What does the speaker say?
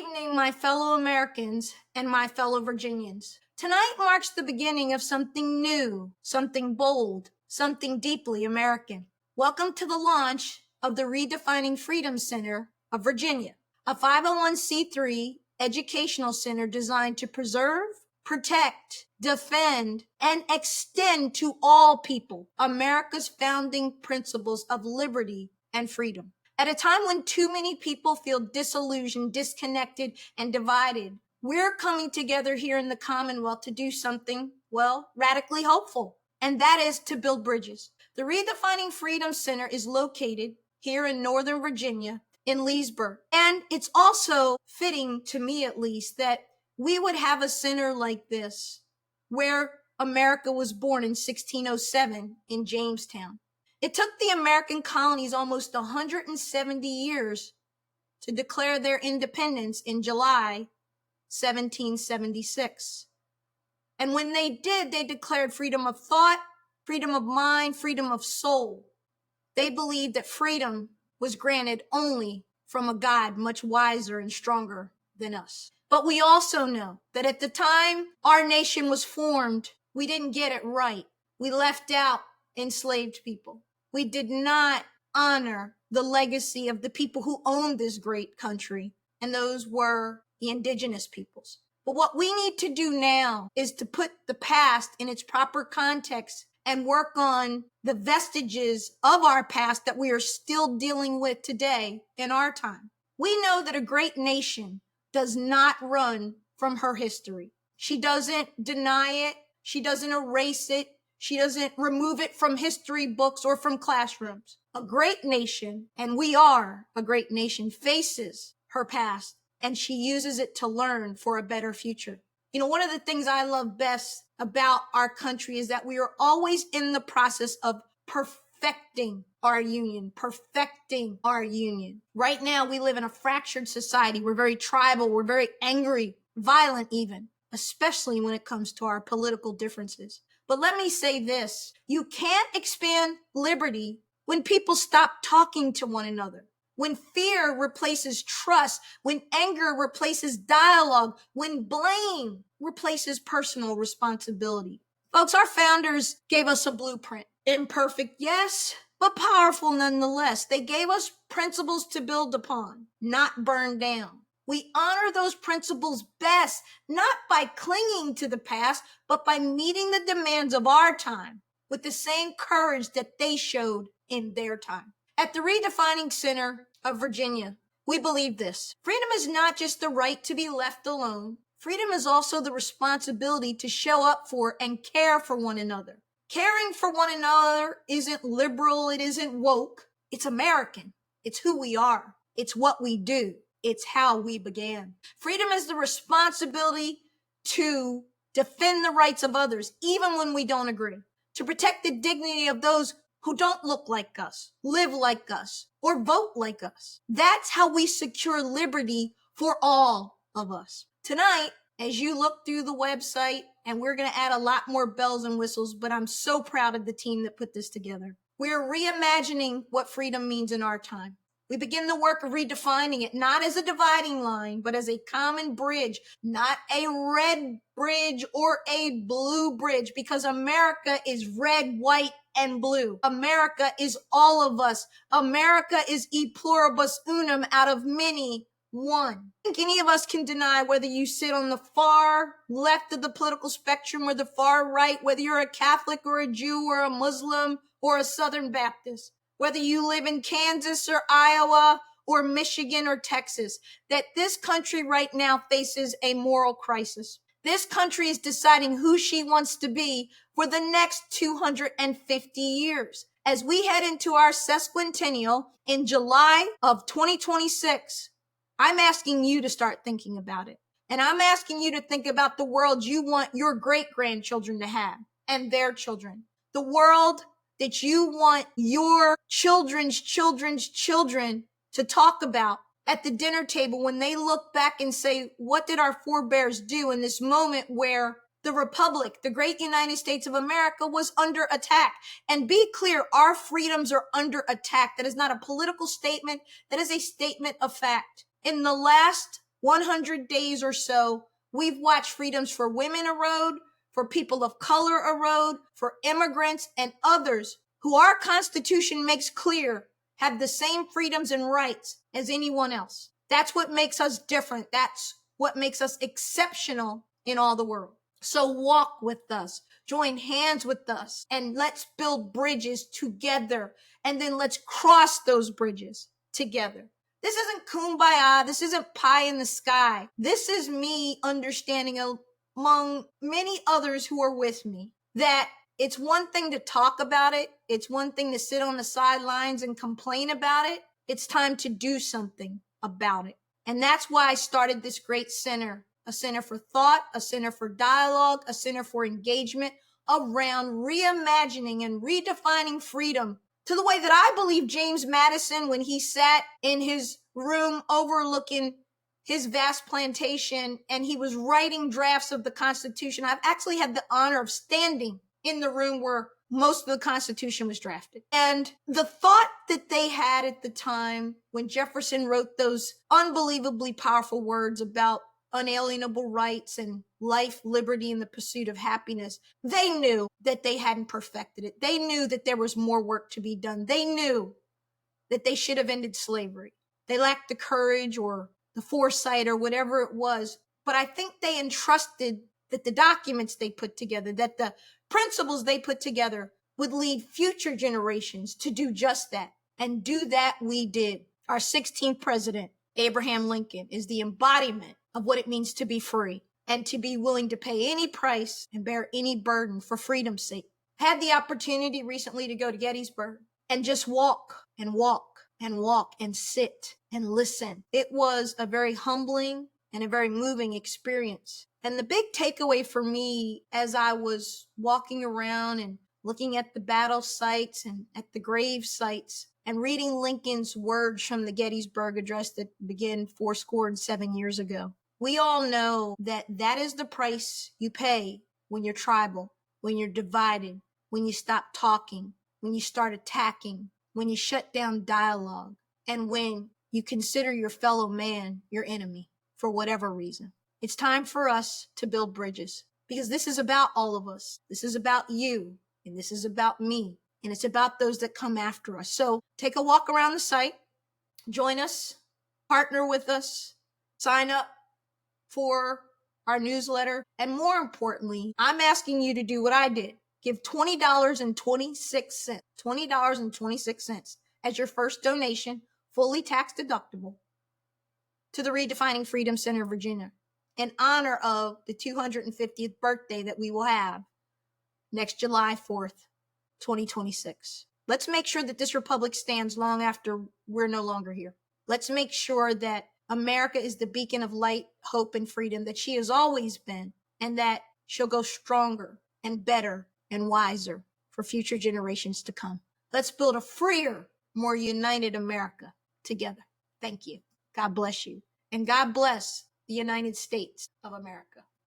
evening, my fellow Americans and my fellow Virginians. Tonight marks the beginning of something new, something bold, something deeply American. Welcome to the launch of the Redefining Freedom Center of Virginia, a 501c3 educational center designed to preserve, protect, defend, and extend to all people America's founding principles of liberty and freedom. At a time when too many people feel disillusioned, disconnected, and divided, we're coming together here in the Commonwealth to do something, well, radically hopeful, and that is to build bridges. The Redefining Freedom Center is located here in Northern Virginia in Leesburg, and it's also fitting, to me at least, that we would have a center like this where America was born in 1607 in Jamestown. It took the American colonies almost 170 years to declare their independence in July 1776. And when they did, they declared freedom of thought, freedom of mind, freedom of soul. They believed that freedom was granted only from a God much wiser and stronger than us. But we also know that at the time our nation was formed, we didn't get it right. We left out enslaved people. We did not honor the legacy of the people who owned this great country, and those were the indigenous peoples. But what we need to do now is to put the past in its proper context and work on the vestiges of our past that we are still dealing with today in our time. We know that a great nation does not run from her history. She doesn't deny it. She doesn't erase it. She doesn't remove it from history books or from classrooms. A great nation, and we are a great nation, faces her past, and she uses it to learn for a better future. You know, one of the things I love best about our country is that we are always in the process of perfecting our union. Right now, we live in a fractured society. We're very tribal. We're very angry, violent even, especially when it comes to our political differences. But let me say this, you can't expand liberty when people stop talking to one another, when fear replaces trust, when anger replaces dialogue, when blame replaces personal responsibility. Folks, our founders gave us a blueprint. Imperfect, yes, but powerful nonetheless. They gave us principles to build upon, not burn down. We honor those principles best, not by clinging to the past, but by meeting the demands of our time with the same courage that they showed in their time. At the Redefining Center of Virginia, we believe this. Freedom is not just the right to be left alone. Freedom is also the responsibility to show up for and care for one another. Caring for one another isn't liberal, it isn't woke. It's American. It's who we are. It's what we do. It's how we began. Freedom is the responsibility to defend the rights of others, even when we don't agree, to protect the dignity of those who don't look like us, live like us, or vote like us. That's how we secure liberty for all of us. Tonight, as you look through the website, and we're going to add a lot more bells and whistles, but I'm so proud of the team that put this together. We're reimagining what freedom means in our time. We begin the work of redefining it, not as a dividing line, but as a common bridge, not a red bridge or a blue bridge, because America is red, white, and blue. America is all of us. America is e pluribus unum, out of many, one. I think any of us can deny whether you sit on the far left of the political spectrum or the far right, whether you're a Catholic or a Jew or a Muslim or a Southern Baptist, whether you live in Kansas or Iowa or Michigan or Texas, that this country right now faces a moral crisis. This country is deciding who she wants to be for the next 250 years. As we head into our sesquicentennial in July of 2026, I'm asking you to start thinking about it. And I'm asking you to think about the world you want your great-grandchildren to have and their children. The world that you want your children's children to talk about at the dinner table when they look back and say, what did our forebears do in this moment where the Republic, the great United States of America, was under attack? And be clear, our freedoms are under attack. That is not a political statement. That is a statement of fact. In the last 100 days or so, we've watched freedoms for women erode, for people of color erode, for immigrants and others who our Constitution makes clear have the same freedoms and rights as anyone else. That's what makes us different. That's what makes us exceptional in all the world. So walk with us, join hands with us, and let's build bridges together. And then let's cross those bridges together. This isn't kumbaya. This isn't pie in the sky. This is me understanding among many others who are with me that it's one thing to talk about it. It's one thing to sit on the sidelines and complain about it. It's time to do something about it. And that's why I started this great center, a center for thought, a center for dialogue, a center for engagement around reimagining and redefining freedom to the way that I believe James Madison, when he sat in his room overlooking his vast plantation and he was writing drafts of the Constitution. I've actually had the honor of standing in the room where most of the Constitution was drafted. And the thought that they had at the time when Jefferson wrote those unbelievably powerful words about unalienable rights and life, liberty, and the pursuit of happiness, they knew that they hadn't perfected it. They knew that there was more work to be done. They knew that they should have ended slavery. They lacked the courage or the foresight or whatever it was. But I think they entrusted that the documents they put together, that the principles they put together would lead future generations to do just that. And do that we did. Our 16th president, Abraham Lincoln, is the embodiment of what it means to be free and to be willing to pay any price and bear any burden for freedom's sake. I had the opportunity recently to go to Gettysburg and just walk and walk and walk and sit and listen. It was a very humbling and a very moving experience. And the big takeaway for me as I was walking around and looking at the battle sites and at the grave sites and reading Lincoln's words from the Gettysburg Address that began 77 years ago. We all know that that is the price you pay when you're tribal, when you're divided, when you stop talking, when you start attacking, when you shut down dialogue, and when you consider your fellow man your enemy for whatever reason. It's time for us to build bridges because this is about all of us. This is about you, and this is about me, and it's about those that come after us. So take a walk around the site, join us, partner with us, sign up for our newsletter. And more importantly, I'm asking you to do what I did. Give $20.26, $20.26 as your first donation, fully tax deductible, to the Redefining Freedom Center of Virginia in honor of the 250th birthday that we will have next July 4th, 2026. Let's make sure that this republic stands long after we're no longer here. Let's make sure that America is the beacon of light, hope, and freedom that she has always been, and that she'll go stronger and better and wiser for future generations to come. Let's build a freer, more united America together. Thank you. God bless you. And God bless the United States of America.